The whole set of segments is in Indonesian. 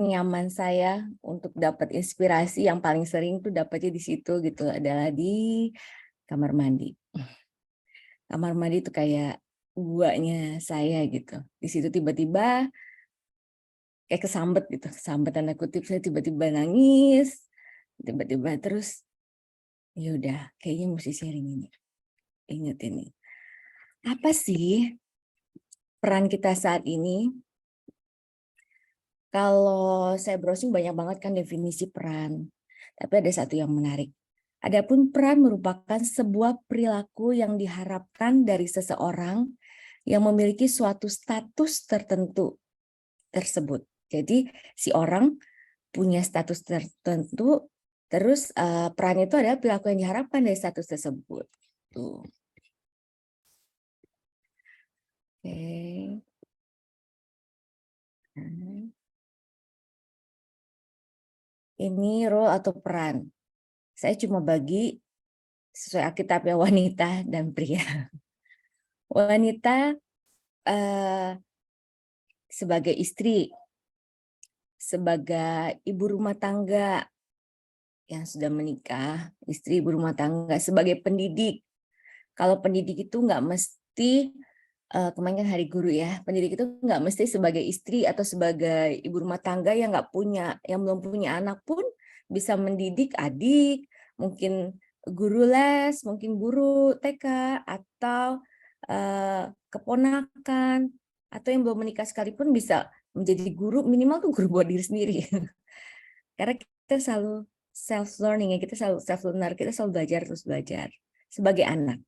nyaman saya untuk dapat inspirasi yang paling sering tuh dapatnya di situ gitu adalah di kamar mandi. Kamar mandi itu kayak guanya saya gitu. Di situ tiba-tiba kayak kesambet gitu, kesambet tanda kutip, saya tiba-tiba nangis, tiba-tiba terus ya udah kayaknya mesti sharing ini. Ingat ini. Apa sih peran kita saat ini? Kalau saya browsing banyak banget kan definisi peran. Tapi ada satu yang menarik. Adapun peran merupakan sebuah perilaku yang diharapkan dari seseorang yang memiliki suatu status tertentu tersebut. Jadi si orang punya status tertentu, terus peran itu adalah perilaku yang diharapkan dari status tersebut. Tuh. Oke. Ini role atau peran. Saya cuma bagi sesuai Alkitabnya wanita dan pria. Wanita sebagai istri, sebagai ibu rumah tangga yang sudah menikah, istri ibu rumah tangga, sebagai pendidik. Kalau pendidik itu nggak mesti, kemarin kan Hari Guru ya, pendidik itu nggak mesti sebagai istri atau sebagai ibu rumah tangga yang nggak punya, yang belum punya anak pun bisa mendidik adik, mungkin guru les, mungkin guru TK, atau keponakan, atau yang belum menikah sekalipun bisa menjadi guru, minimal tuh guru buat diri sendiri. Karena kita selalu self learning ya, kita selalu self learner, kita selalu belajar terus belajar sebagai anak.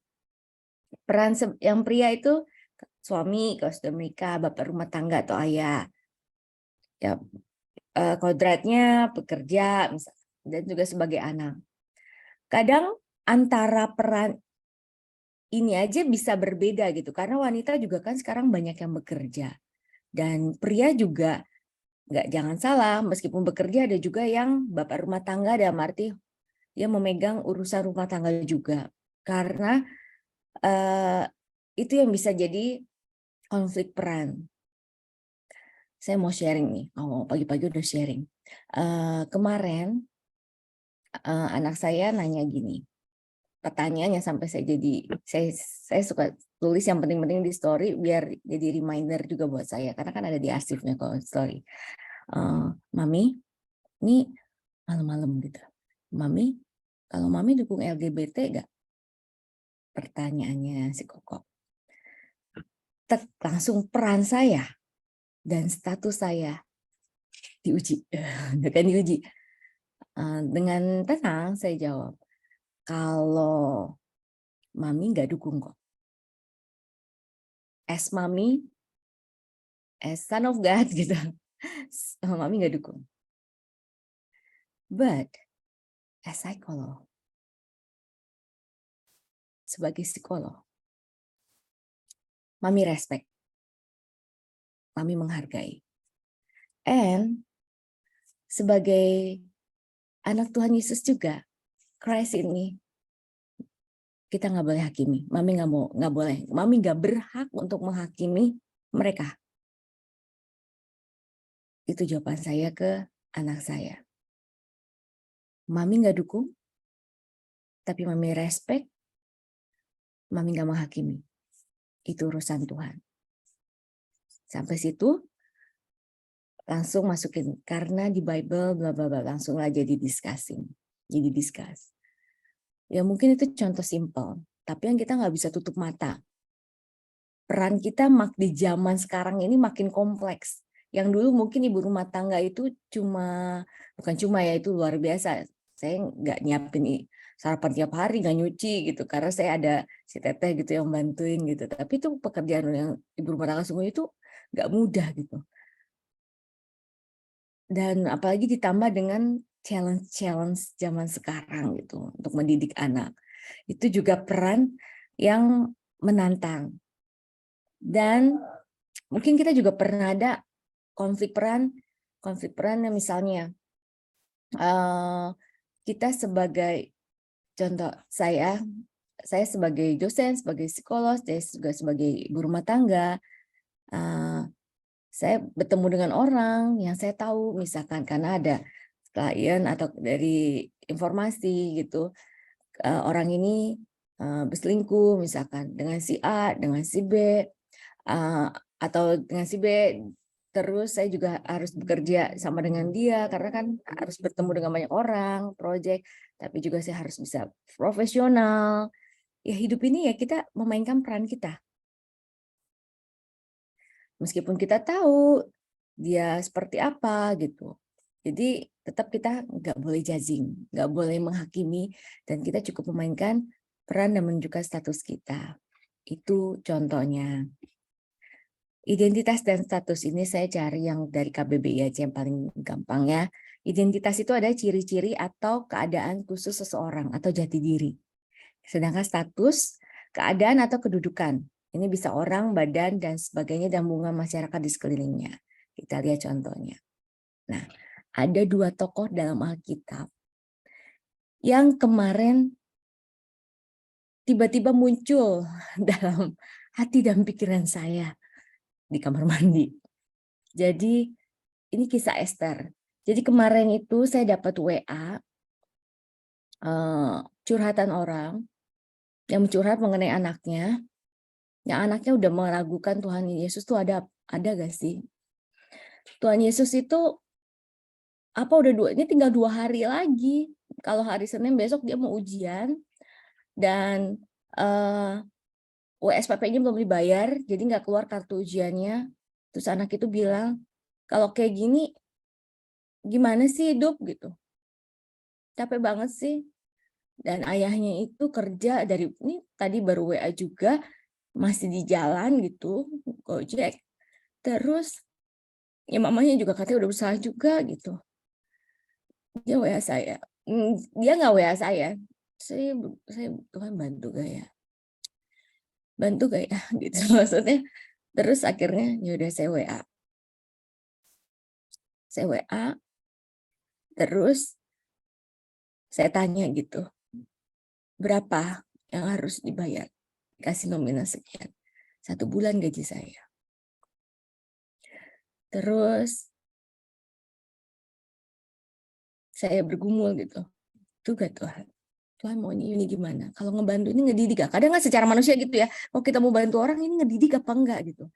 Peran yang pria itu suami kalau sudah menikah, bapak rumah tangga atau ayah. Ya, kodratnya bekerja dan juga sebagai anak. Kadang antara peran ini aja bisa berbeda gitu karena wanita juga kan sekarang banyak yang bekerja dan pria juga nggak, jangan salah, meskipun bekerja ada juga yang bapak rumah tangga, dalam arti dia memegang urusan rumah tangga juga karena itu yang bisa jadi konflik peran. Saya mau sharing nih, pagi-pagi udah sharing. Kemarin anak saya nanya gini, pertanyaannya sampai saya suka tulis yang penting-penting di story biar jadi reminder juga buat saya karena kan ada di arsipnya kalau story. Mami, ini malam-malam gitu. Mami, kalau Mami dukung LGBT nggak? Pertanyaannya si Koko. Langsung peran saya dan status saya diuji, bukan diuji. Dengan tenang saya jawab, kalau Mami nggak dukung kok. As Mami, as son of God gitu, Mami nggak dukung. But as psycholog, sebagai psikolog, Mami respect, Mami menghargai. And sebagai anak Tuhan Yesus juga, Christ ini, kita nggak boleh hakimi. Mami nggak boleh. Mami nggak berhak untuk menghakimi mereka. Itu jawaban saya ke anak saya. Mami nggak dukung, tapi Mami respect, Mami nggak menghakimi. Itu urusan Tuhan. Sampai situ langsung masukin karena di Bible bla bla bla, langsunglah jadi discussing. Jadi discuss. Ya mungkin itu contoh simpel, tapi yang kita nggak bisa tutup mata. Peran kita di zaman sekarang ini makin kompleks. Yang dulu mungkin ibu rumah tangga itu bukan cuma ya, itu luar biasa. Saya nggak nyiapin sarapan tiap hari, nggak nyuci gitu, karena saya ada si teteh gitu yang bantuin gitu. Tapi itu pekerjaan yang ibu rumah tangga semua itu nggak mudah gitu. Dan apalagi ditambah dengan challenge zaman sekarang gitu untuk mendidik anak. Itu juga peran yang menantang. Dan mungkin kita juga pernah ada konflik peran yang misalnya kita sebagai contoh saya sebagai dosen, sebagai psikolog, saya juga sebagai ibu rumah tangga, Saya bertemu dengan orang yang saya tahu, misalkan karena ada klien atau dari informasi gitu, orang ini berselingkuh misalkan dengan si A, dengan si B, atau dengan si B, terus saya juga harus bekerja sama dengan dia karena kan harus bertemu dengan banyak orang, project, tapi juga saya harus bisa profesional. Ya hidup ini ya kita memainkan peran kita. Meskipun kita tahu dia seperti apa gitu. Jadi tetap kita nggak boleh judging, nggak boleh menghakimi, dan kita cukup memainkan peran dan menunjukkan status kita. Itu contohnya. Identitas dan status ini saya cari yang dari KBBI aja yang paling gampang ya. Identitas itu ada ciri-ciri atau keadaan khusus seseorang atau jati diri. Sedangkan status, keadaan atau kedudukan. Ini bisa orang, badan, dan sebagainya, dan hubungan masyarakat di sekelilingnya. Kita lihat contohnya. Nah, ada 2 tokoh dalam Alkitab yang kemarin tiba-tiba muncul dalam hati dan pikiran saya di kamar mandi. Jadi ini kisah Esther. Jadi kemarin itu saya dapat WA curhatan orang yang curhat mengenai anaknya. Yang anaknya udah meragukan Tuhan Yesus tuh ada gak sih? Tuhan Yesus itu ini tinggal 2 hari lagi. Kalau hari Senin besok dia mau ujian dan USPP-nya belum dibayar, jadi nggak keluar kartu ujiannya. Terus anak itu bilang, kalau kayak gini gimana sih hidup gitu? Capek banget sih. Dan ayahnya itu kerja ini tadi baru WA juga, masih di jalan gitu, Gojek. Terus ya mamanya juga katanya udah berusaha juga gitu. Dia WA saya. Dia nggak WA saya. Saya Tuhan bantu gak ya? Bantu gak ya? Gitu maksudnya. Terus akhirnya ya udah saya WA. Saya WA. Terus saya tanya gitu. Berapa yang harus dibayar? Kasih nominal sekian. 1 bulan gaji saya. Terus saya bergumul gitu. Tuh gak Tuhan? Tuhan maunya ini gimana? Kalau ngebantu ini ngedidik gak? Kadang nggak secara manusia gitu ya. Kalau kita mau bantu orang ini ngedidik apa enggak gitu.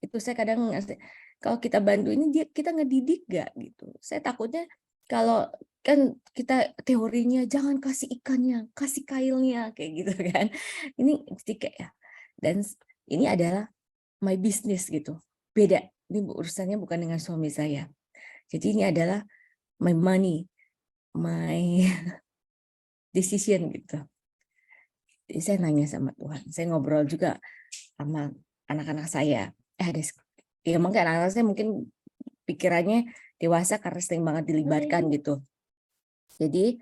Itu saya kadang ngasih. Kalau kita bantu ini kita ngedidik gak gitu. Saya takutnya kalau kan kita teorinya jangan kasih ikannya, kasih kailnya kayak gitu kan. Ini kayak ya. Dan ini adalah my business gitu. Beda. Ini urusannya bukan dengan suami saya. Jadi ini adalah my money, my decision gitu. Jadi saya nanya sama Tuhan. Saya ngobrol juga sama anak-anak saya. Ya mungkin anak-anak saya mungkin pikirannya dewasa karena sering banget dilibatkan gitu. Jadi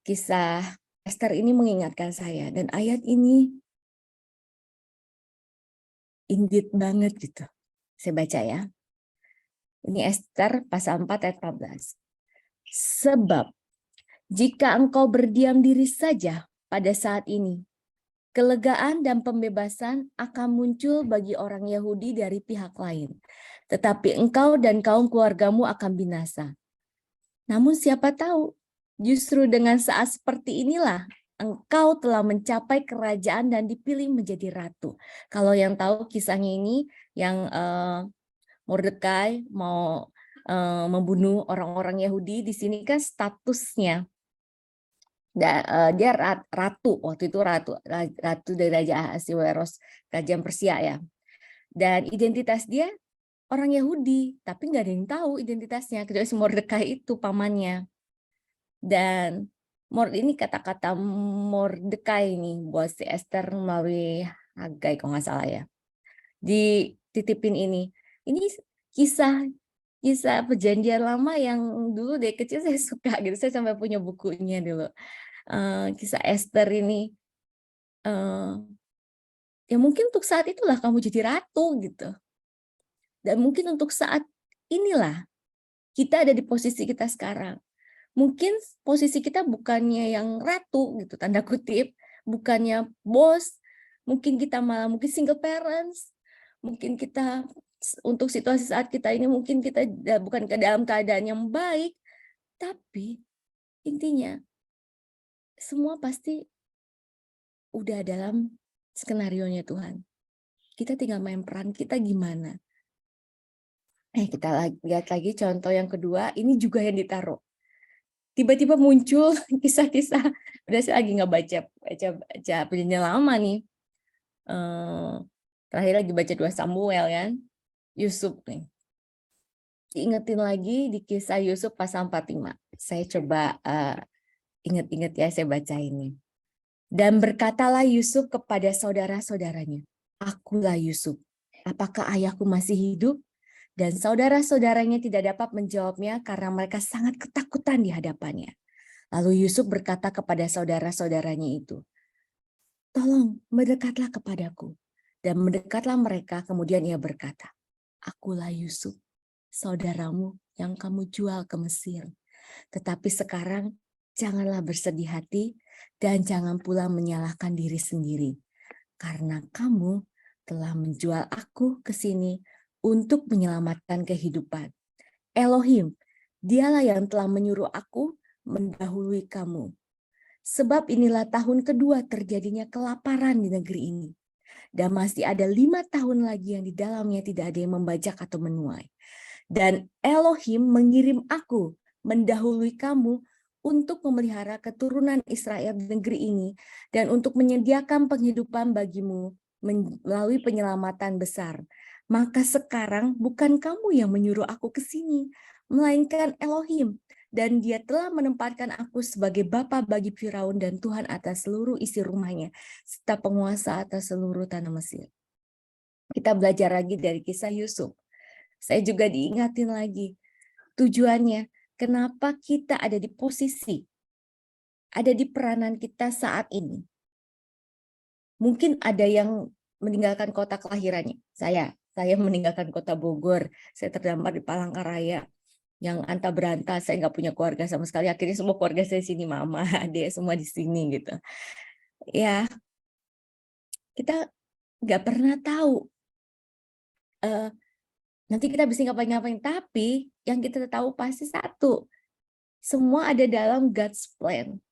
kisah Esther ini mengingatkan saya. Dan ayat ini indeed banget gitu. Saya baca ya. Ini Esther pasal 4 ayat 14. Sebab jika engkau berdiam diri saja pada saat ini, kelegaan dan pembebasan akan muncul bagi orang Yahudi dari pihak lain. Tetapi engkau dan kaum keluargamu akan binasa. Namun siapa tahu, justru dengan saat seperti inilah engkau telah mencapai kerajaan dan dipilih menjadi ratu. Kalau yang tahu kisahnya ini, yang Mordekai mau membunuh orang-orang Yahudi, di sini kan statusnya dia ratu, waktu itu ratu dari Raja Ahasiweros, kerajaan Persia ya. Dan identitas dia orang Yahudi, tapi nggak ada yang tahu identitasnya kecuali si Mordekai itu pamannya. Dan ini kata-kata Mordekai ini buat si Esther melalui Hagai kalau nggak salah ya. Dititipin ini. Ini kisah perjanjian lama yang dulu dari kecil saya suka gitu. Saya sampai punya bukunya dulu. Kisah Esther ini. Ya mungkin untuk saat itulah kamu jadi ratu gitu. Dan mungkin untuk saat inilah kita ada di posisi kita sekarang. Mungkin posisi kita bukannya yang ratu gitu, tanda kutip, bukannya bos, mungkin kita malah mungkin single parents, mungkin kita untuk situasi saat kita ini mungkin kita bukan dalam keadaan yang baik, tapi intinya semua pasti udah dalam skenarionya Tuhan. Kita tinggal main peran kita gimana. Kita lihat lagi contoh yang kedua, ini juga yang ditaruh. Tiba-tiba muncul kisah-kisah, udah saya lagi nggak baca perjanjian lama nih. Terakhir lagi baca 2 Samuel kan, Yusuf nih. Diingetin lagi di kisah Yusuf pasal 45. Saya coba ingat-ingat ya, saya baca ini. Dan berkatalah Yusuf kepada saudara-saudaranya, "Akulah Yusuf. Apakah ayahku masih hidup?" Dan saudara-saudaranya tidak dapat menjawabnya karena mereka sangat ketakutan di hadapannya. Lalu Yusuf berkata kepada saudara-saudaranya itu, "Tolong mendekatlah kepadaku." Dan mendekatlah mereka, kemudian ia berkata, "Akulah Yusuf, saudaramu yang kamu jual ke Mesir. Tetapi sekarang janganlah bersedih hati dan jangan pula menyalahkan diri sendiri. Karena kamu telah menjual aku ke sini untuk menyelamatkan kehidupan. Elohim, dialah yang telah menyuruh aku mendahului kamu. Sebab inilah tahun kedua terjadinya kelaparan di negeri ini. Dan masih ada 5 tahun lagi yang di dalamnya tidak ada yang membajak atau menuai. Dan Elohim mengirim aku mendahului kamu untuk memelihara keturunan Israel di negeri ini dan untuk menyediakan penghidupan bagimu melalui penyelamatan besar. Maka sekarang bukan kamu yang menyuruh aku ke sini, melainkan Elohim. Dan dia telah menempatkan aku sebagai bapa bagi Firaun dan Tuhan atas seluruh isi rumahnya, serta penguasa atas seluruh tanah Mesir. Kita belajar lagi dari kisah Yusuf. Saya juga diingatin lagi tujuannya, kenapa kita ada di posisi, ada di peranan kita saat ini. Mungkin ada yang meninggalkan kota kelahirannya. Saya meninggalkan kota Bogor, saya terdampar di Palangkaraya. Yang anta beranta, saya nggak punya keluarga sama sekali. Akhirnya semua keluarga saya di sini, mama, adik, semua di sini gitu. Ya, kita nggak pernah tahu. Nanti kita bisa ngapain-ngapain. Tapi yang kita tahu pasti satu, semua ada dalam God's plan.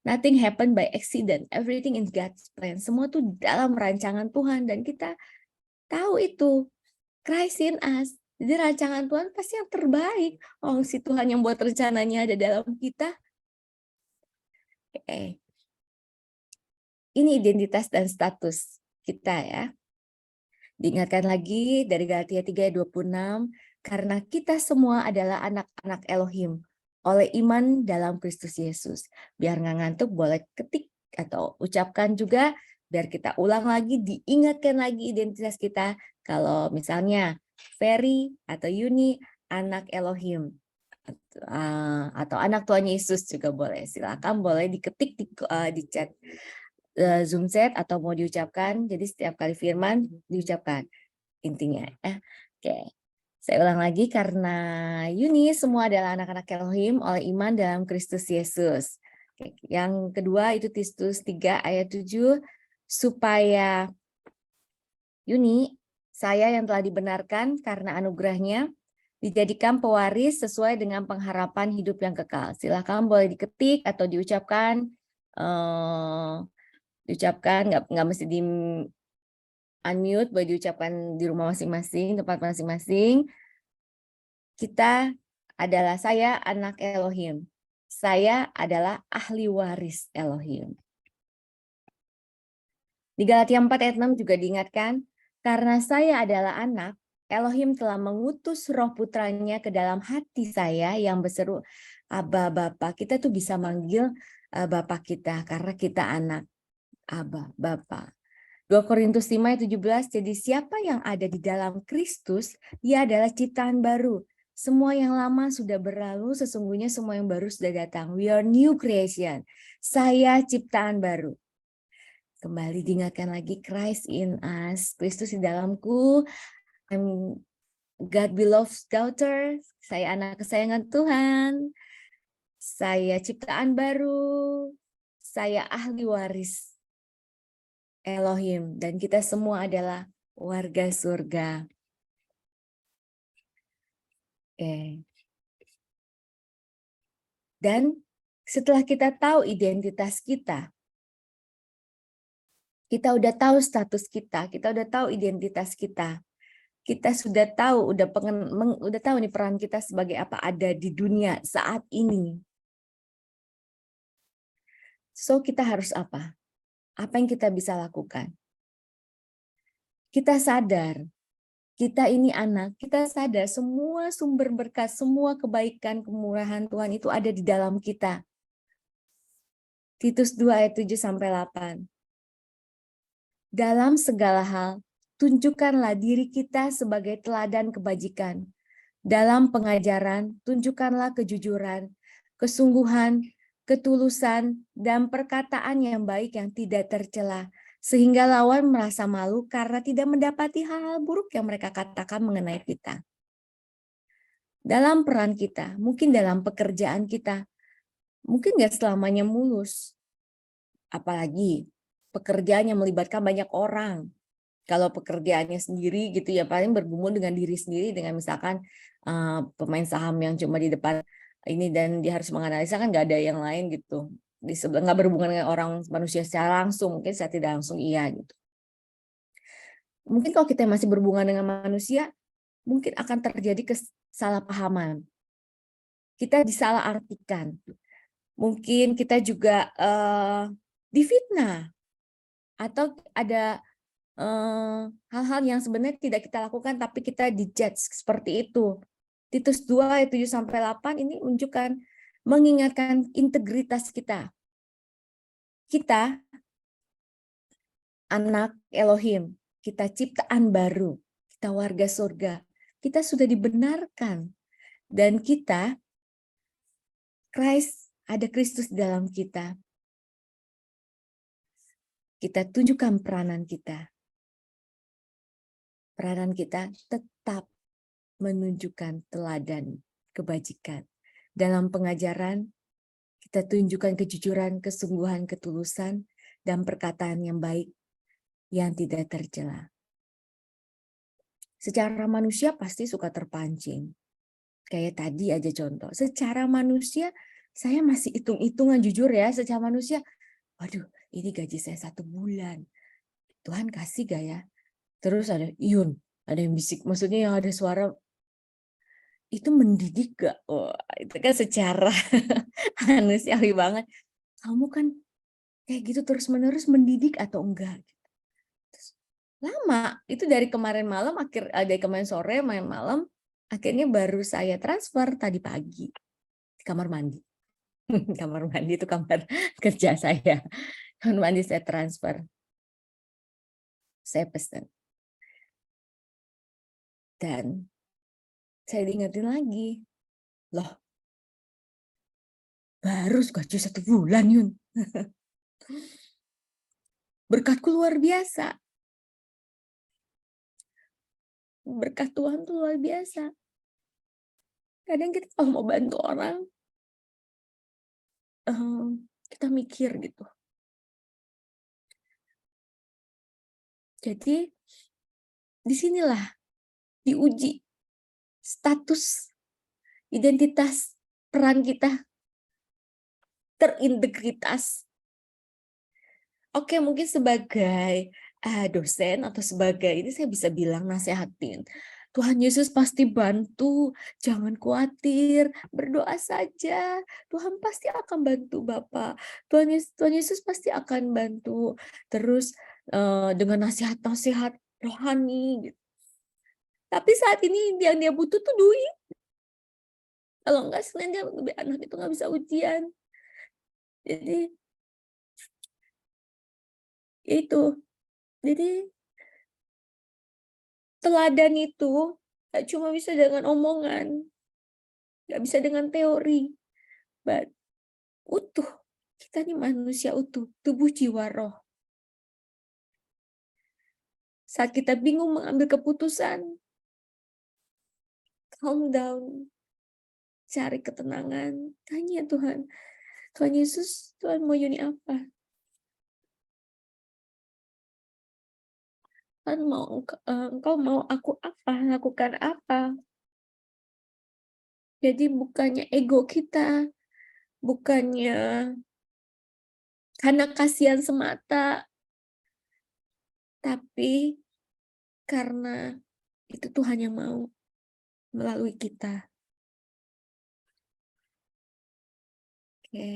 Nothing happen by accident. Everything in God's plan. Semua tuh dalam rancangan Tuhan dan kita tahu itu. Christ in us. Jadi rancangan Tuhan pasti yang terbaik. Oh, si Tuhan yang buat rencananya ada dalam kita. Ini identitas dan status kita ya. Diingatkan lagi dari Galatia 3:26, karena kita semua adalah anak-anak Elohim oleh iman dalam Kristus Yesus. Biar nggak ngantuk boleh ketik atau ucapkan juga, biar kita ulang lagi, diingatkan lagi identitas kita. Kalau misalnya Ferry atau Yuni anak Elohim atau anak Tuhan Yesus juga boleh. Silakan boleh diketik di chat Zoom chat atau mau diucapkan. Jadi setiap kali firman diucapkan intinya. Oke. Saya ulang lagi, karena Yuni semua adalah anak-anak Elohim oleh iman dalam Kristus Yesus. Oke. Yang kedua itu Titus 3 ayat 7, supaya Yuni, saya yang telah dibenarkan karena anugerahnya, dijadikan pewaris sesuai dengan pengharapan hidup yang kekal. Silakan boleh diketik atau diucapkan. Nggak mesti di unmute, boleh diucapkan di rumah masing-masing, tempat masing-masing. Kita adalah, saya anak Elohim. Saya adalah ahli waris Elohim. Di Galatia 4 ayat 6 juga diingatkan, karena saya adalah anak, Elohim telah mengutus roh putranya ke dalam hati saya yang berseru, Aba Bapa. Kita tuh bisa manggil Bapa kita karena kita anak. Aba Bapa. 2 Korintus 5 ayat 17, jadi siapa yang ada di dalam Kristus, dia adalah ciptaan baru. Semua yang lama sudah berlalu, sesungguhnya semua yang baru sudah datang. We are new creation. Saya ciptaan baru. Kembali diingatkan lagi, Christ in us. Kristus di dalamku. I'm God beloved daughter. Saya anak kesayangan Tuhan. Saya ciptaan baru. Saya ahli waris Elohim. Dan kita semua adalah warga surga. Oke. Dan setelah kita tahu identitas kita udah tahu status kita udah tahu identitas kita sudah tahu, udah tahu nih peran kita sebagai apa ada di dunia saat ini. So kita harus apa? Apa yang kita bisa lakukan? Kita sadar, kita ini anak, kita sadar semua sumber berkat, semua kebaikan, kemurahan Tuhan itu ada di dalam kita. Titus 2 ayat 7-8. Dalam segala hal, tunjukkanlah diri kita sebagai teladan kebajikan. Dalam pengajaran, tunjukkanlah kejujuran, kesungguhan, ketulusan, dan perkataan yang baik yang tidak tercela, sehingga lawan merasa malu karena tidak mendapati hal-hal buruk yang mereka katakan mengenai kita. Dalam peran kita, mungkin dalam pekerjaan kita, mungkin nggak selamanya mulus. Apalagi pekerjaan yang melibatkan banyak orang. Kalau pekerjaannya sendiri gitu ya paling bergumul dengan diri sendiri dengan misalkan pemain saham yang cuma di depan ini dan dia harus menganalisa kan nggak ada yang lain gitu di sebelah nggak berhubungan dengan orang manusia secara langsung mungkin saya tidak langsung iya gitu. Mungkin kalau kita masih berhubungan dengan manusia mungkin akan terjadi kesalahpahaman. Kita disalahartikan. Mungkin kita juga difitnah atau ada hal-hal yang sebenarnya tidak kita lakukan tapi kita dijudge seperti itu. Titus 2 ayat 7-8 ini menunjukkan mengingatkan integritas kita. Kita anak Elohim, kita ciptaan baru, kita warga surga. Kita sudah dibenarkan dan kita ada Kristus dalam kita. Kita tunjukkan peranan kita. Peranan kita tetap menunjukkan teladan kebajikan. Dalam pengajaran, kita tunjukkan kejujuran, kesungguhan, ketulusan, dan perkataan yang baik yang tidak tercela. Secara manusia pasti suka terpancing. Kayak tadi aja contoh. Secara manusia, saya masih hitung-hitungan jujur ya. Secara manusia, waduh ini gaji saya 1 bulan. Tuhan kasih gak ya? Terus ada ada yang bisik. Maksudnya yang ada suara, itu mendidik gak? Oh, itu kan secara manusiawi banget. Kamu kan kayak gitu terus-menerus mendidik atau enggak? Terus, lama, itu dari kemarin malam, dari kemarin sore, malam, akhirnya baru saya transfer tadi pagi di kamar mandi. Kamar mandi itu kamar kerja saya. Kamar mandi saya transfer. Saya pesan. Dan saya diingetin lagi. Loh, baru gaji 1 bulan, Yun. Berkatku luar biasa. Berkat Tuhan tuh luar biasa. Kadang kita kalau mau bantu orang, kita mikir gitu. Jadi, disinilah diuji status, identitas, peran kita, terintegritas. Oke, mungkin sebagai dosen atau sebagai ini saya bisa bilang nasihatin. Tuhan Yesus pasti bantu, jangan khawatir, berdoa saja. Tuhan pasti akan bantu Bapak. Tuhan Yesus pasti akan bantu. Terus dengan nasihat-nasihat rohani. Gitu. Tapi saat ini yang dia butuh tuh duit. Kalau enggak, selain dia anak itu nggak bisa ujian. Jadi itu. Jadi teladan itu gak cuma bisa dengan omongan, gak bisa dengan teori, but utuh. Kita nih manusia utuh, tubuh, jiwa, roh. Saat kita bingung mengambil keputusan, calm down, cari ketenangan, tanya Tuhan, Tuhan Yesus, Tuhan mau Yuni apa? Tuhan mau engkau mau aku apa? Lakukan apa? Jadi bukannya ego kita, bukannya karena kasihan semata, tapi karena itu Tuhan yang mau melalui kita. Oke.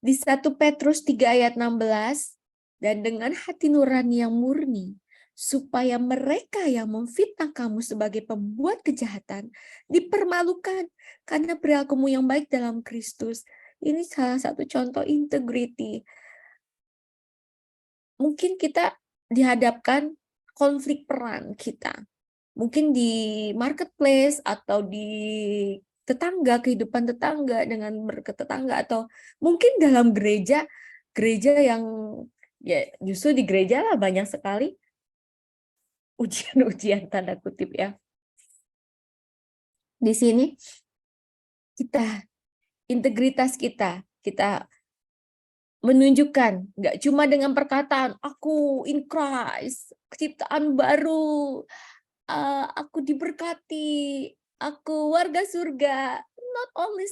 Di 1 Petrus 3 ayat 16, dan dengan hati nurani yang murni, supaya mereka yang memfitnah kamu sebagai pembuat kejahatan dipermalukan karena perilakumu yang baik dalam Kristus. Ini salah satu contoh integrity. Mungkin kita dihadapkan konflik peran kita. Mungkin di marketplace atau di tetangga, kehidupan tetangga dengan berketetangga, atau mungkin dalam gereja yang ya justru di gereja lah banyak sekali ujian-ujian tanda kutip ya. Di sini kita integritas kita menunjukkan nggak cuma dengan perkataan aku in Christ, ciptaan baru, aku diberkati, aku warga surga, not only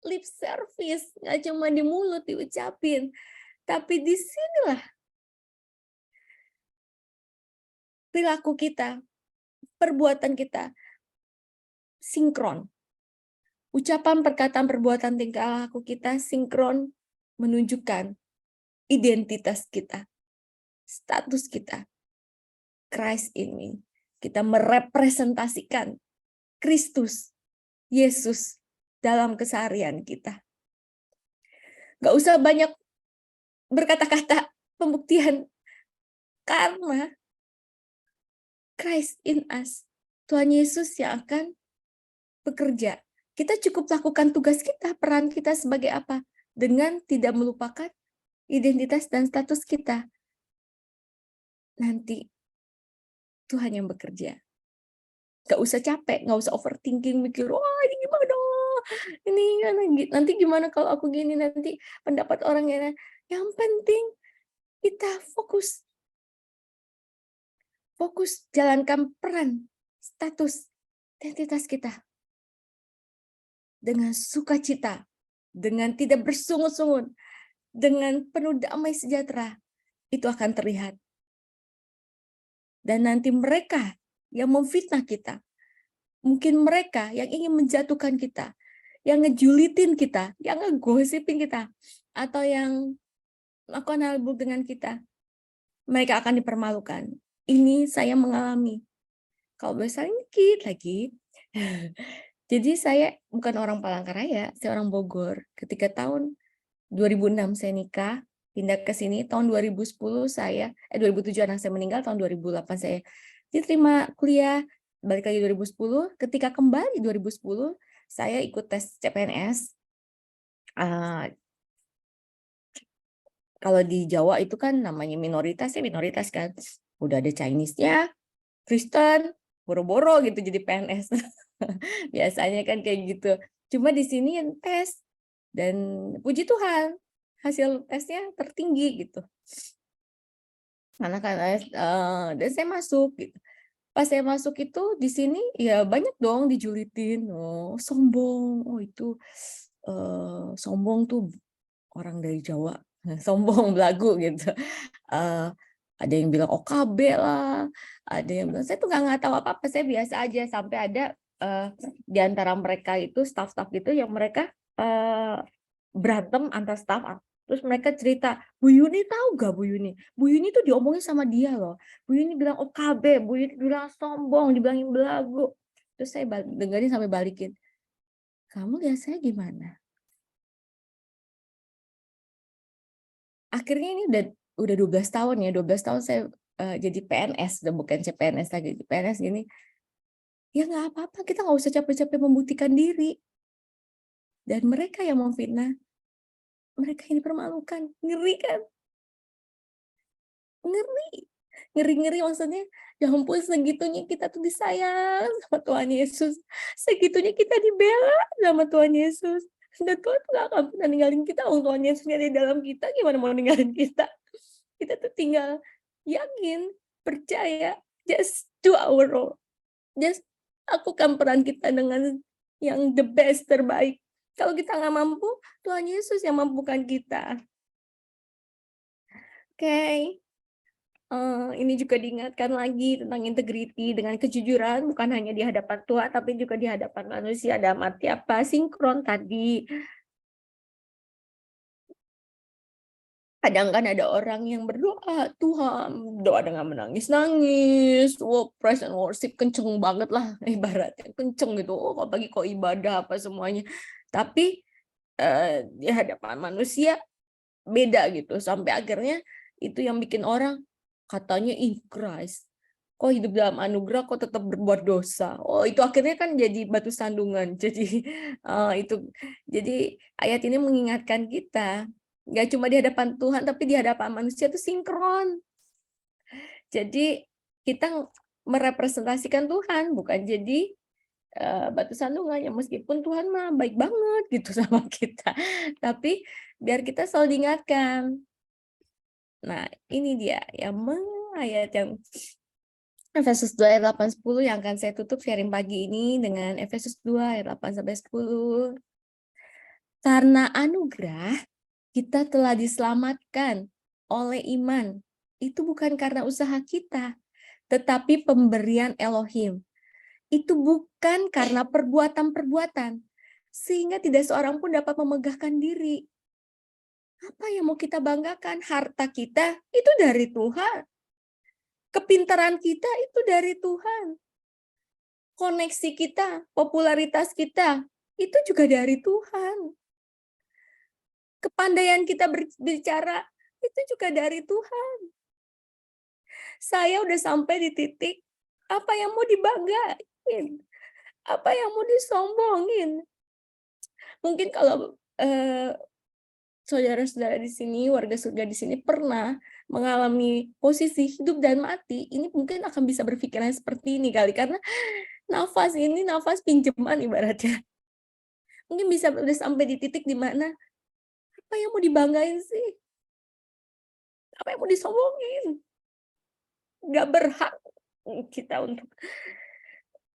lip service, nggak cuma di mulut diucapin, tapi di sinilah perilaku kita, perbuatan kita sinkron. Ucapan, perkataan, perbuatan, tingkah laku kita sinkron menunjukkan identitas kita, status kita. Christ ini, kita merepresentasikan Kristus, Yesus dalam keseharian kita. Gak usah banyak berkata-kata pembuktian, karena Christ in us, Tuhan Yesus yang akan bekerja. Kita cukup lakukan tugas kita, peran kita sebagai apa? Dengan tidak melupakan identitas dan status kita. Nanti Tuhan yang bekerja. Gak usah capek, gak usah overthinking, mikir, wah ini gimana? Ini nanti gimana kalau aku gini, nanti pendapat orang yang. Yang penting kita fokus jalankan peran, status, identitas kita dengan sukacita, dengan tidak bersungut-sungut, dengan penuh damai sejahtera, itu akan terlihat. Dan nanti mereka yang memfitnah kita, mungkin mereka yang ingin menjatuhkan kita, yang ngejulitin kita, yang ngegosipin kita, atau yang melakukan hal buruk dengan kita, mereka akan dipermalukan. Ini saya mengalami. Kalau misalnya dikit lagi, jadi saya bukan orang Palangkaraya, saya orang Bogor. Ketika tahun 2006 saya nikah, pindah ke sini, tahun 2010 2007 anak saya meninggal, tahun 2008 saya diterima kuliah, balik lagi 2010, ketika kembali 2010, saya ikut tes CPNS. Kalau di Jawa itu kan namanya minoritas kan. Udah ada Chinese-nya, Kristen, boro-boro gitu jadi PNS. Biasanya kan kayak gitu. Cuma di sini yang tes, dan puji Tuhan hasil tesnya tertinggi gitu. Karena dan saya masuk gitu. Pas saya masuk itu di sini ya banyak dong dijulitin, sombong, itu sombong tuh orang dari Jawa, sombong belagu gitu. Ada yang bilang OKB lah, ada yang bilang, saya tuh nggak tahu apa-apa, saya biasa aja, sampai ada di antara mereka itu staff-staff gitu yang mereka berantem antar staff, terus mereka cerita, Bu Yuni tahu gak Bu Yuni? Bu Yuni tuh diomongin sama dia loh, Bu Yuni bilang OKB, Bu Yuni bilang sombong, dibilangin belagu. Terus saya dengerin sampai balikin, kamu lihat saya gimana? Akhirnya ini udah 12 tahun ya, 12 tahun saya jadi PNS, udah bukan CPNS lagi, PNS gini. Ya nggak apa-apa, kita nggak usah capek-capek membuktikan diri. Dan mereka yang memfitnah, mereka yang dipermalukan. Ngeri kan? Ngeri maksudnya, ya ampun, segitunya kita tuh disayang sama Tuhan Yesus. Segitunya kita dibela sama Tuhan Yesus. Dan Tuhan tuh gak akan pernah ninggalin kita. Tuhan Yesusnya di dalam kita, gimana mau ninggalin kita? Kita tuh tinggal yakin, percaya, just do our role. Just lakukan peran kita dengan yang the best, terbaik. Kalau kita nggak mampu, Tuhan Yesus yang mampukan kita. Oke. Ini juga diingatkan lagi tentang integriti dengan kejujuran, bukan hanya di hadapan Tuhan, tapi juga di hadapan manusia. Dalam arti apa? Sinkron tadi. Kadang kan ada orang yang berdoa, Tuhan, doa dengan menangis-nangis, praise and worship kenceng banget lah, ibaratnya kenceng gitu, apalagi kok ibadah apa semuanya. Tapi di hadapan manusia beda gitu, sampai akhirnya itu yang bikin orang katanya in Christ, kok hidup dalam anugerah kok tetap berbuat dosa. Oh, itu akhirnya kan jadi batu sandungan. Jadi itu, jadi ayat ini mengingatkan kita nggak cuma di hadapan Tuhan, tapi di hadapan manusia itu sinkron. Jadi kita merepresentasikan Tuhan, bukan jadi batu sandungan. Ya meskipun Tuhan mah baik banget gitu sama kita, tapi biar kita selalu diingatkan. Nah, ini dia yang ayat yang Efesus 2 ayat 8-10 yang akan saya tutup sharing pagi ini dengan Efesus 2 ayat 8-10. Karena anugerah kita telah diselamatkan oleh iman. Itu bukan karena usaha kita, tetapi pemberian Elohim. Itu bukan karena perbuatan-perbuatan, sehingga tidak seorang pun dapat memegahkan diri. Apa yang mau kita banggakan? Harta kita itu dari Tuhan. Kepintaran kita itu dari Tuhan. Koneksi kita, popularitas kita, itu juga dari Tuhan. Kepandaian kita berbicara, itu juga dari Tuhan. Saya udah sampai di titik, apa yang mau dibanggain? Apa yang mau disombongin? Mungkin kalau saudara-saudara di sini, warga surga di sini pernah mengalami posisi hidup dan mati, ini mungkin akan bisa berpikiran seperti ini kali, karena nafas ini nafas pinjaman ibaratnya. Mungkin bisa udah sampai di titik di mana apa yang mau dibanggain sih? Apa yang mau disombongin? Nggak berhak kita untuk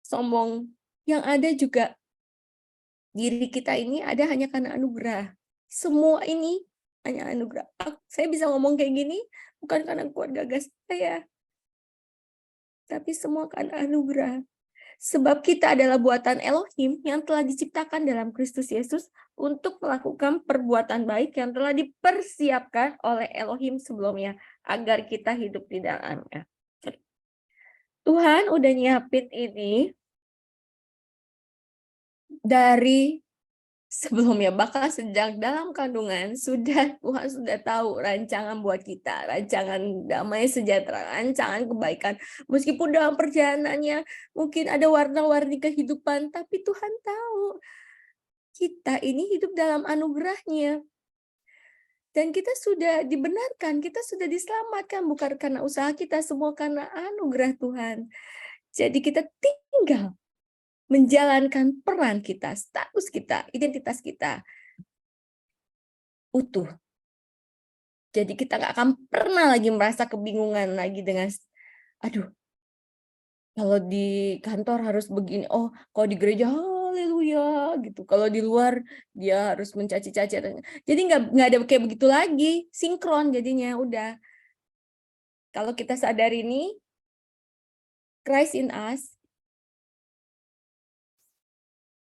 sombong. Yang ada juga diri kita ini ada hanya karena anugerah. Semua ini hanya anugerah. Saya bisa ngomong kayak gini bukan karena kuat gagah saya, tapi semua karena anugerah. Sebab kita adalah buatan Elohim yang telah diciptakan dalam Kristus Yesus untuk melakukan perbuatan baik yang telah dipersiapkan oleh Elohim sebelumnya, agar kita hidup di dalamnya. Tuhan udah nyiapin ini dari sebelumnya, bahkan sejak dalam kandungan Tuhan sudah tahu rancangan buat kita, rancangan damai sejahtera, rancangan kebaikan. Meskipun dalam perjalanannya mungkin ada warna-warni kehidupan, tapi Tuhan tahu kita ini hidup dalam anugerahnya. Dan kita sudah dibenarkan, kita sudah diselamatkan, bukan karena usaha kita, semua karena anugerah Tuhan. Jadi kita tinggal menjalankan peran kita, status kita, identitas kita utuh. Jadi kita nggak akan pernah lagi merasa kebingungan lagi dengan, aduh, kalau di kantor harus begini, oh kalau di gereja haleluya gitu, kalau di luar dia harus mencaci-caci. Jadi nggak ada kayak begitu lagi, sinkron jadinya udah. Kalau kita sadar ini, Christ in us,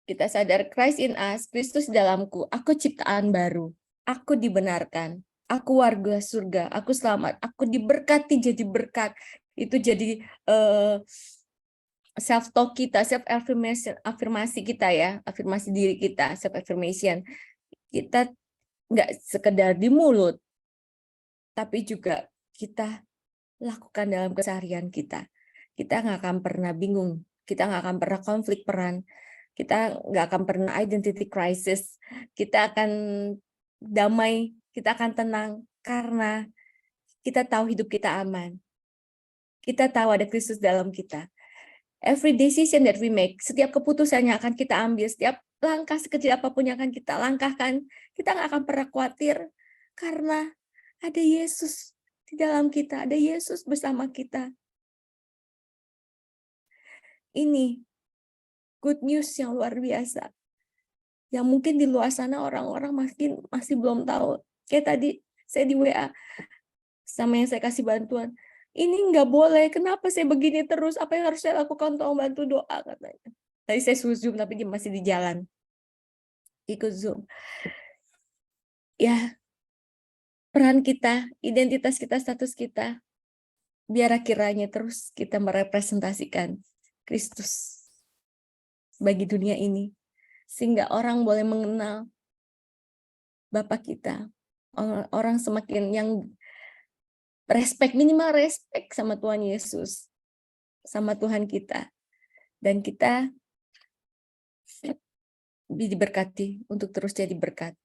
kita sadar Christ in us, Kristus dalamku, aku ciptaan baru, aku dibenarkan, aku warga surga, aku selamat, aku diberkati jadi berkat. Itu jadi self talk kita, self affirmation, afirmasi kita ya, afirmasi diri kita, self affirmation. Kita nggak sekedar di mulut, tapi juga kita lakukan dalam keseharian kita. Kita nggak akan pernah bingung, kita nggak akan pernah konflik peran, kita nggak akan pernah identity crisis, kita akan damai, kita akan tenang, karena kita tahu hidup kita aman. Kita tahu ada Kristus dalam kita. Every decision that we make, setiap keputusan yang akan kita ambil, setiap langkah sekecil apapun yang akan kita langkahkan, kita nggak akan pernah khawatir, karena ada Yesus di dalam kita, ada Yesus bersama kita. Ini good news yang luar biasa. Yang mungkin di luar sana orang-orang masih belum tahu. Kayak tadi saya di WA sama yang saya kasih bantuan. Ini nggak boleh, kenapa saya begini terus? Apa yang harus saya lakukan? Tolong bantu doa, katanya. Tadi saya suruh Zoom, tapi dia masih di jalan. Ikut Zoom. Ya, peran kita, identitas kita, status kita, biar kiranya terus kita merepresentasikan Kristus bagi dunia ini. Sehingga orang boleh mengenal Bapa kita. Orang semakin yang minimal respect sama Tuhan Yesus, sama Tuhan kita. Dan kita diberkati untuk terus jadi berkat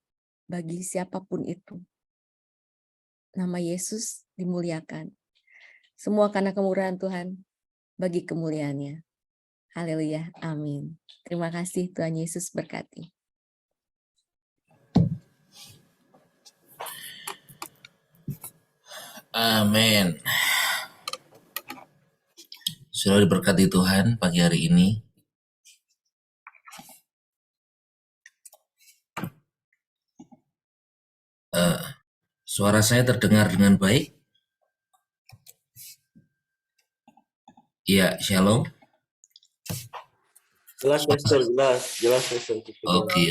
bagi siapapun itu. Nama Yesus dimuliakan. Semua karena kemurahan Tuhan, bagi kemuliaannya. Haleluya, amin. Terima kasih, Tuhan Yesus berkati. Amin. Sudah diberkati Tuhan pagi hari ini. Suara saya terdengar dengan baik? Ya, shalom. Jelas, Pastor, jelas, Pastor. Oke.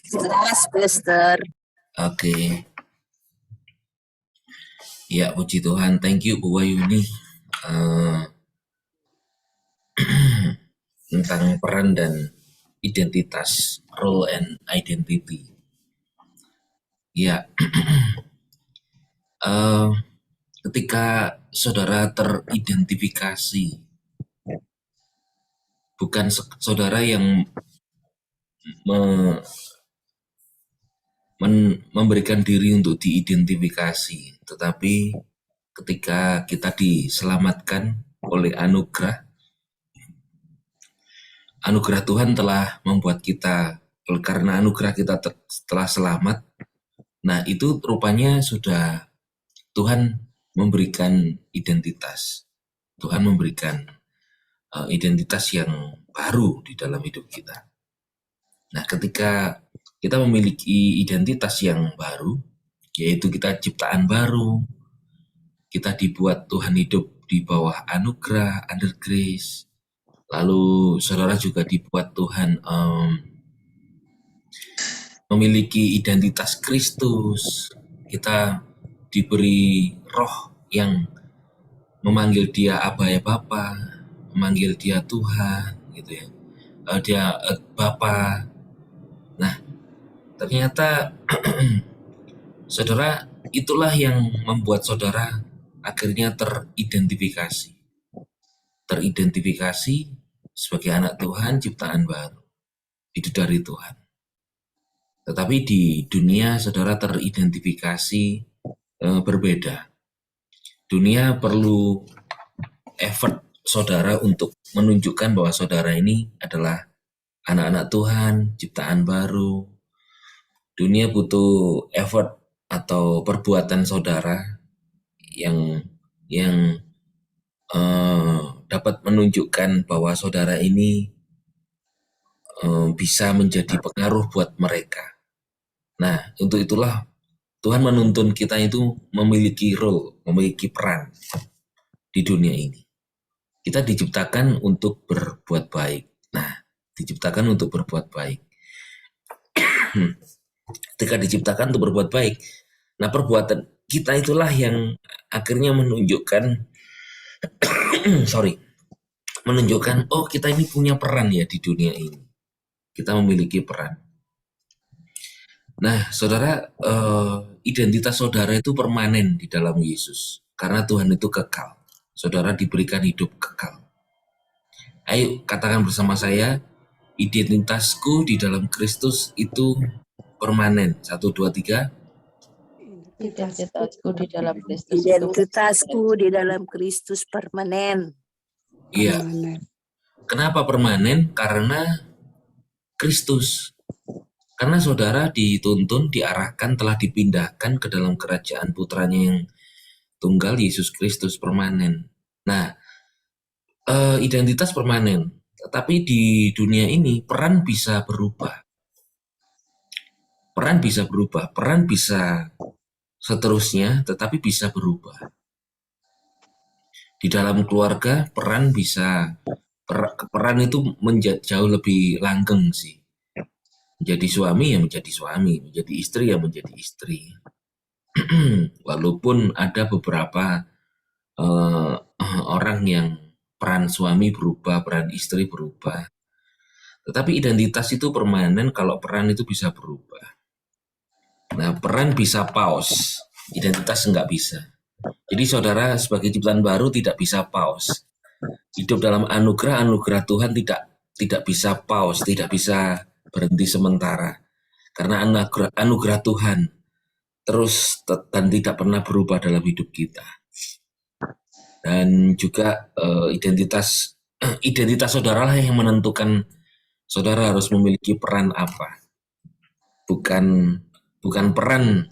Jelas, Pastor. Oke. Ya, puji Tuhan. Thank you, Bu Wayuni. Tentang peran dan identitas, role and identity. Ya, ketika saudara teridentifikasi, bukan saudara yang memberikan diri untuk diidentifikasi, tetapi ketika kita diselamatkan oleh anugerah Tuhan telah membuat kita, karena anugerah kita telah selamat. Nah, itu rupanya sudah Tuhan memberikan identitas. Tuhan memberikan identitas yang baru di dalam hidup kita. Nah, ketika kita memiliki identitas yang baru, yaitu kita ciptaan baru, kita dibuat Tuhan hidup di bawah anugerah, under grace. Lalu saudara juga dibuat Tuhan memiliki identitas Kristus. Kita diberi roh yang memanggil dia Aba ya Bapa, memanggil dia Tuhan, gitu ya. Dia Bapa. Nah, ternyata saudara, itulah yang membuat saudara akhirnya teridentifikasi sebagai anak Tuhan, ciptaan baru, itu dari Tuhan. Tetapi di dunia saudara teridentifikasi berbeda. Dunia perlu effort saudara untuk menunjukkan bahwa saudara ini adalah anak-anak Tuhan, ciptaan baru. Dunia butuh effort atau perbuatan saudara yang dapat menunjukkan bahwa saudara ini bisa menjadi pengaruh buat mereka. Nah, untuk itulah Tuhan menuntun kita itu memiliki role, memiliki peran di dunia ini. Kita diciptakan untuk berbuat baik. Nah, diciptakan untuk berbuat baik. Ketika diciptakan untuk berbuat baik, nah perbuatan kita itulah yang akhirnya menunjukkan oh kita ini punya peran ya di dunia ini. Kita memiliki peran. Nah, saudara, identitas saudara itu permanen di dalam Yesus. Karena Tuhan itu kekal. Saudara diberikan hidup kekal. Ayo katakan bersama saya, identitasku di dalam Kristus itu permanen. 1, 2, 3. Identitasku di dalam Kristus. Identitasku di dalam Kristus permanen. Iya. Kenapa permanen? Karena Kristus. Karena saudara dituntun, diarahkan, telah dipindahkan ke dalam kerajaan putranya yang tunggal, Yesus Kristus, permanen. Nah, identitas permanen. Tetapi di dunia ini peran bisa berubah. Peran bisa berubah, peran bisa seterusnya, tetapi bisa berubah. Di dalam keluarga, peran bisa, peran itu jauh lebih langgeng sih. Menjadi suami ya menjadi suami, menjadi istri ya menjadi istri. Walaupun ada beberapa orang yang peran suami berubah, peran istri berubah. Tetapi identitas itu permanen kalau peran itu bisa berubah. Nah, peran bisa pause, identitas nggak bisa. Jadi saudara sebagai ciptaan baru tidak bisa pause. Hidup dalam anugerah Tuhan tidak bisa pause, tidak bisa berhenti sementara. Karena anugerah Tuhan terus dan tidak pernah berubah dalam hidup kita. Dan juga identitas saudara lah yang menentukan saudara harus memiliki peran apa. Bukan peran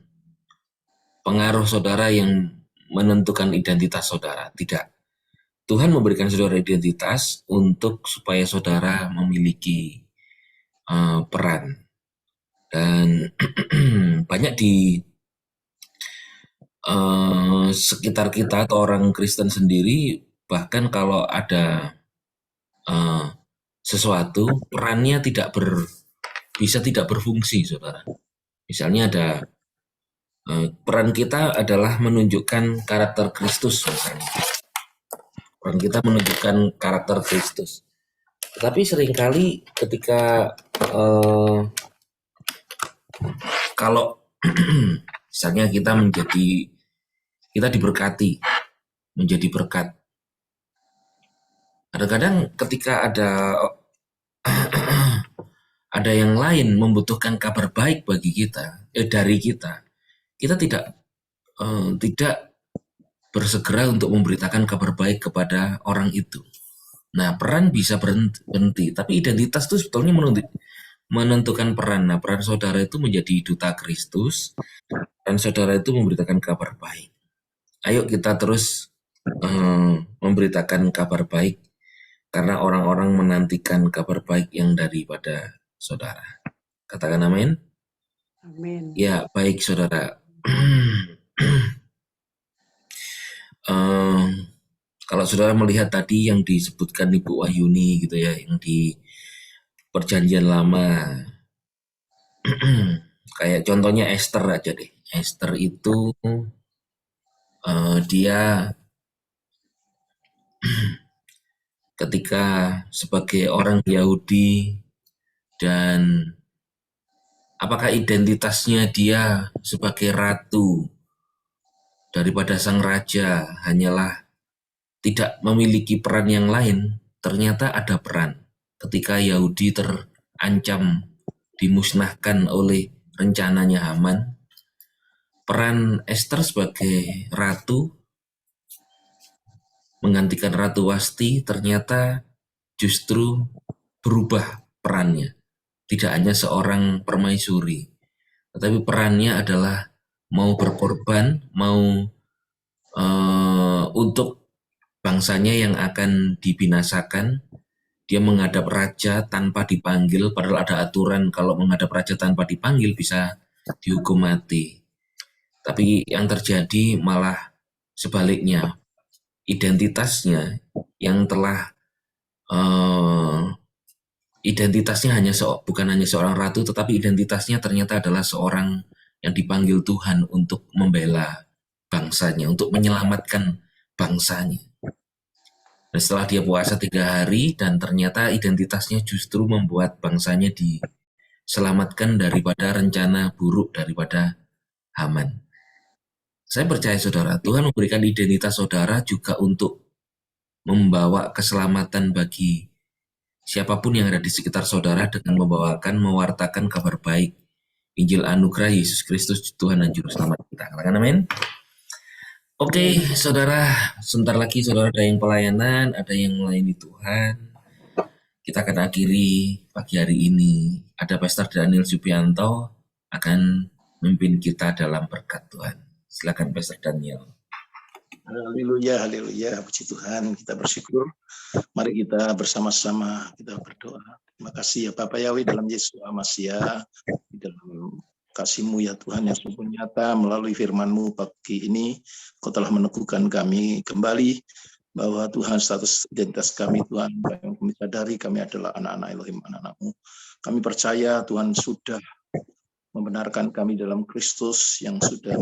pengaruh saudara yang menentukan identitas saudara, tidak. Tuhan memberikan saudara identitas untuk supaya saudara memiliki peran. Dan banyak di sekitar kita atau orang Kristen sendiri, bahkan kalau ada sesuatu, perannya bisa tidak berfungsi, saudara. Misalnya ada peran kita adalah menunjukkan karakter Kristus, misalnya. Peran kita menunjukkan karakter Kristus. Tetapi seringkali ketika kalau misalnya kita diberkati, menjadi berkat. Kadang-kadang ketika ada yang lain membutuhkan kabar baik bagi kita, dari kita tidak bersegera untuk memberitakan kabar baik kepada orang itu. Nah, peran bisa berhenti, tapi identitas itu sebetulnya menentukan peran. Nah, peran saudara itu menjadi duta Kristus, dan saudara itu memberitakan kabar baik. Ayo kita terus memberitakan kabar baik, karena orang-orang menantikan kabar baik yang daripada saudara. Katakan amin. Amin. Ya, baik saudara. Kalau saudara melihat tadi yang disebutkan Ibu Wahyuni gitu ya, yang di Perjanjian Lama, kayak contohnya Esther aja deh. Esther itu dia ketika sebagai orang Yahudi, dan apakah identitasnya dia sebagai ratu daripada sang raja hanyalah tidak memiliki peran yang lain? Ternyata ada peran. Ketika Yahudi terancam dimusnahkan oleh rencananya Haman, peran Esther sebagai ratu menggantikan Ratu Wasti ternyata justru berubah perannya. Tidak hanya seorang permaisuri, tetapi perannya adalah mau berkorban, mau untuk bangsanya yang akan dibinasakan. Dia menghadap raja tanpa dipanggil, padahal ada aturan kalau menghadap raja tanpa dipanggil bisa dihukum mati. Tapi yang terjadi malah sebaliknya, identitasnya yang telah identitasnya bukan hanya seorang ratu, tetapi identitasnya ternyata adalah seorang yang dipanggil Tuhan untuk membela bangsanya, untuk menyelamatkan bangsanya. Dan setelah dia puasa 3 hari, dan ternyata identitasnya justru membuat bangsanya diselamatkan daripada rencana buruk daripada Haman. Saya percaya saudara, Tuhan memberikan identitas saudara juga untuk membawa keselamatan bagi siapapun yang ada di sekitar saudara dengan mewartakan kabar baik Injil anugerah Yesus Kristus Tuhan dan Juru Selamat kita. Katakan amin. Oke, saudara, sebentar lagi saudara ada yang pelayanan, ada yang melayani Tuhan. Kita akan akhiri pagi hari ini. Ada Pastor Daniel Subianto akan memimpin kita dalam berkat Tuhan. Silakan Pastor Daniel. Haleluya, haleluya. Puji Tuhan, kita bersyukur. Mari kita bersama-sama kita berdoa. Terima kasih ya Bapak Yahweh dalam Yesus Masia, di dalam kasih-Mu ya Tuhan yang sungguh nyata melalui firman-Mu pagi ini. Kau telah meneguhkan kami kembali bahwa Tuhan status identitas kami Tuhan, yang kami sadari kami adalah anak-anak Elohim, anak-anak-Mu. Kami percaya Tuhan sudah membenarkan kami dalam Kristus yang sudah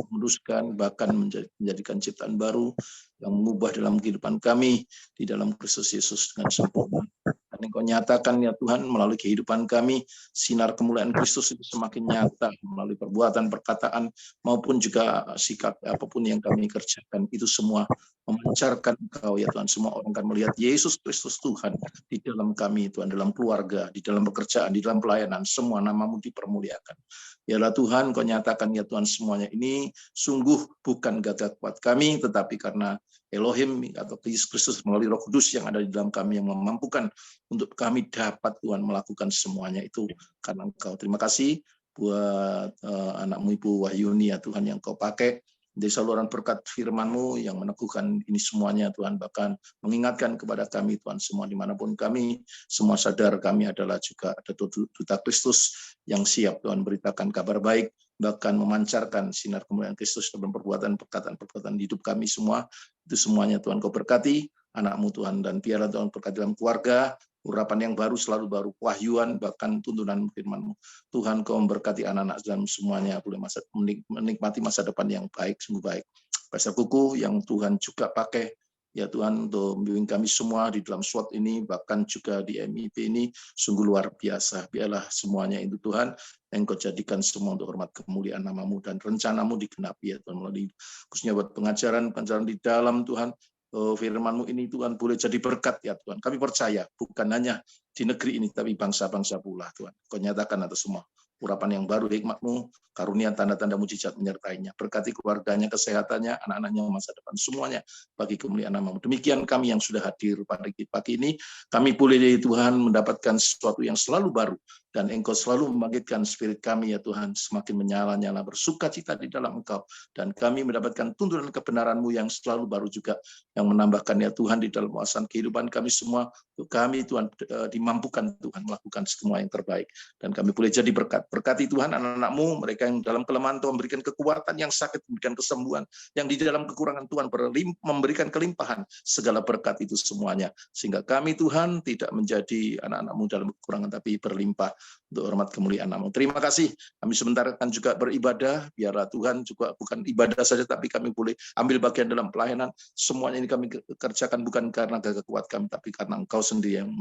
memutuskan bahkan menjadikan ciptaan baru yang mengubah dalam kehidupan kami di dalam Kristus Yesus dengan sempurna. Dan Engkau nyatakan ya Tuhan melalui kehidupan kami sinar kemuliaan Kristus itu semakin nyata melalui perbuatan, perkataan maupun juga sikap apapun yang kami kerjakan itu semua memancarkan Engkau ya Tuhan. Semua orang akan melihat Yesus Kristus Tuhan di dalam kami Tuhan, dalam keluarga, di dalam pekerjaan, di dalam pelayanan, semua nama-Mu dipermuliakan. Yalah Tuhan, Kau nyatakan ya Tuhan semuanya ini sungguh bukan gagah kuat kami, tetapi karena Elohim atau Yesus Kristus melalui Roh Kudus yang ada di dalam kami yang memampukan untuk kami dapat Tuhan melakukan semuanya itu karena Engkau. Terima kasih buat anak-Mu Ibu Wahyuni ya Tuhan yang Kau pakai dari saluran berkat firman-Mu yang meneguhkan ini semuanya Tuhan, bahkan mengingatkan kepada kami Tuhan semua dimanapun kami, semua sadar kami adalah juga ada duta Kristus yang siap Tuhan beritakan kabar baik, bahkan memancarkan sinar kemuliaan Kristus dalam perbuatan, perkataan hidup kami semua, itu semuanya Tuhan Kau berkati, anak-Mu Tuhan, dan biarlah Tuhan berkati dalam keluarga, urapan yang baru selalu baru, wahyuan bahkan tuntunan firman-Mu. Tuhan Kau memberkati anak-anak dan semuanya boleh menikmati masa depan yang baik, sungguh baik. Pastor Kuku yang Tuhan juga pakai ya Tuhan untuk membimbing kami semua di dalam SWOT ini, bahkan juga di MIP ini sungguh luar biasa. Biarlah semuanya itu Tuhan yang Kau jadikan semua untuk hormat kemuliaan nama-Mu dan rencana-Mu digenapi ya Tuhan, melalui khususnya buat pengajaran di dalam Tuhan. Firman-Mu ini Tuhan boleh jadi berkat ya Tuhan. Kami percaya bukan hanya di negeri ini tapi bangsa-bangsa pula Tuhan. Kau nyatakan atas semua urapan yang baru, hikmat-Mu, karunia, tanda-tanda mujizat menyertainya. Berkati keluarganya, kesehatannya, anak-anaknya, masa depan semuanya bagi kemuliaan nama-Mu. Demikian kami yang sudah hadir pada pagi ini, kami boleh dari Tuhan mendapatkan sesuatu yang selalu baru dan Engkau selalu membangkitkan spirit kami ya Tuhan semakin menyala-nyala bersuka cita di dalam Engkau dan kami mendapatkan tuntunan kebenaran-Mu yang selalu baru juga yang menambahkan ya Tuhan di dalam kuasaan kehidupan kami semua. Untuk kami Tuhan dimampukan Tuhan melakukan semua yang terbaik dan kami boleh jadi berkat. Berkati Tuhan anak-anak-Mu, mereka yang dalam kelemahan Tuhan memberikan kekuatan, yang sakit memberikan kesembuhan, yang di dalam kekurangan Tuhan memberikan kelimpahan, segala berkat itu semuanya. Sehingga kami Tuhan tidak menjadi anak-anak-Mu dalam kekurangan tapi berlimpah untuk hormat kemuliaan nama-Mu. Terima kasih. Kami sebentar akan juga beribadah, biarlah Tuhan juga bukan ibadah saja tapi kami boleh ambil bagian dalam pelayanan. Semuanya ini kami kerjakan bukan karena gagah kuat kami tapi karena Engkau sendiri yang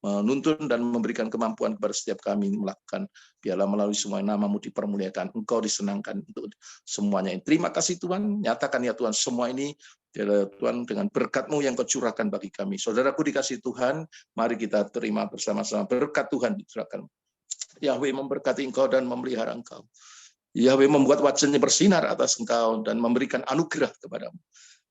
menuntun dan memberikan kemampuan kepada setiap kami melakukan. Biarlah melalui semua nama-Mu dipermuliakan, Engkau disenangkan untuk semuanya. Terima kasih Tuhan, nyatakan ya Tuhan semua ini Tuhan dengan berkat-Mu yang Kau curahkan bagi kami. Saudaraku dikasih Tuhan, mari kita terima bersama-sama berkat Tuhan dicurahkan. Yahweh memberkati engkau dan memelihara engkau. Yahweh membuat wajahnya bersinar atas engkau dan memberikan anugerah kepadamu.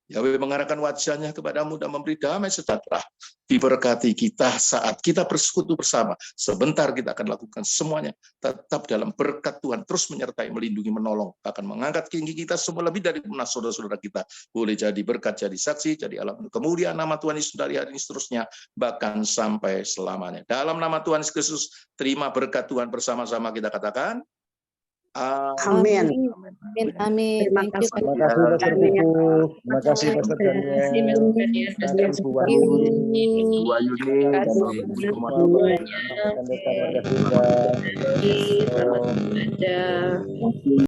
Yahweh mengarahkan wajahnya kepadamu dan memberi damai sejahtera. Diberkati kita saat kita bersekutu bersama. Sebentar kita akan lakukan semuanya. Tetap dalam berkat Tuhan. Terus menyertai, melindungi, menolong. Akan mengangkat tinggi kita semua lebih dari saudara-saudara kita. Boleh jadi berkat, jadi saksi, jadi alam kemuliaan nama Tuhan Yesus dari hari ini seterusnya. Bahkan sampai selamanya. Dalam nama Tuhan Yesus Kristus, terima berkat Tuhan bersama-sama kita katakan. Amin. Amin. Amin. Terima Thank you, kasih. Terima kasih Pastor Kuku. Terima kasih Pastor Daniel. Terima kasih Bu Wahyuni. Bu Wahyuni, Dan semua pendeta warga Sunda. Selamat belajar.